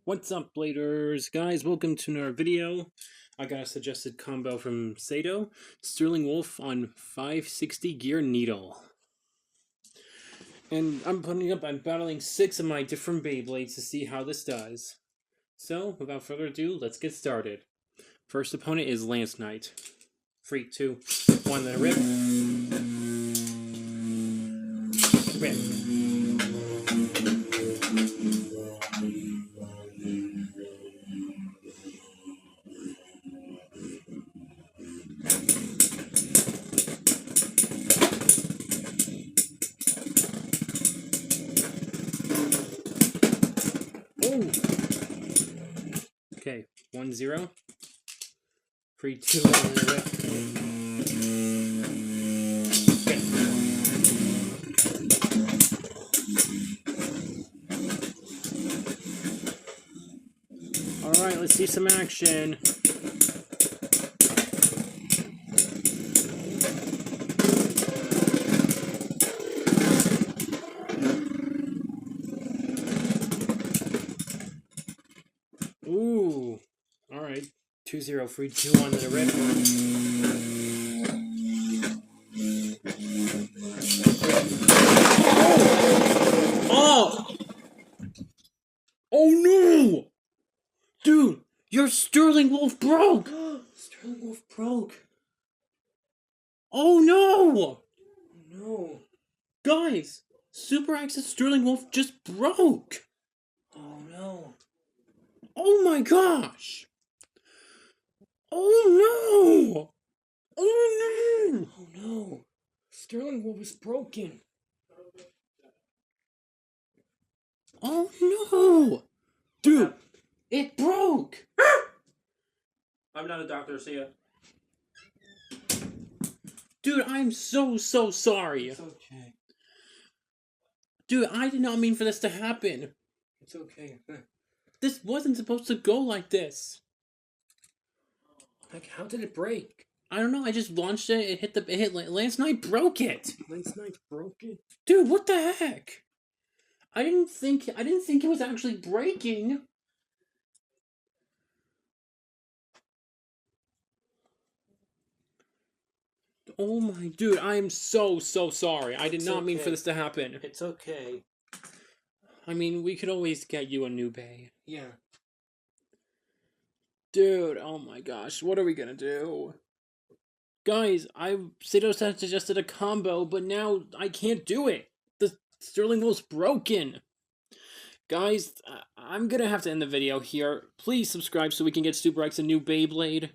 What's up, Bladers? Guys, welcome to another video. I got a suggested combo from Sato, Sterling Wolf on 560 Gear Needle. And I'm battling 6 of my different Beyblades to see how this does. So, without further ado, let's get started. First opponent is Lance Knight. 3, 2, 1, then rip. Rip. Okay, 1-0. 3, 2, 1, rip. Alright, let's see some action. Ooh. Alright. 2-0, 3, 2, 1, then a rip. Oh! Oh no! Dude, your Sterling Wolf broke! Sterling Wolf broke. Oh no! Oh no. Guys, Super Axe's Sterling Wolf just broke! Oh no. Oh my gosh! Oh no! Oh no! Oh no. Sterling Wolf is broken. Oh no! Dude, it broke! I'm not a doctor, see ya. Dude, I'm so sorry. It's okay. Dude, I did not mean for this to happen. It's okay. This wasn't supposed to go like this. Like, how did it break? I don't know, I just launched it, it hit Lance Knight broke it. Lance Knight broke it? Dude, what the heck? I didn't think it was actually breaking. Oh my dude, I am so sorry. I did not mean for this to happen. It's okay. I mean, we could always get you a new bay. Yeah. Dude, oh my gosh, what are we gonna do? Guys, Sato suggested a combo, but now I can't do it. The Sterling Wolf's broken. Guys, I'm gonna have to end the video here. Please subscribe so we can get Super X a new Beyblade.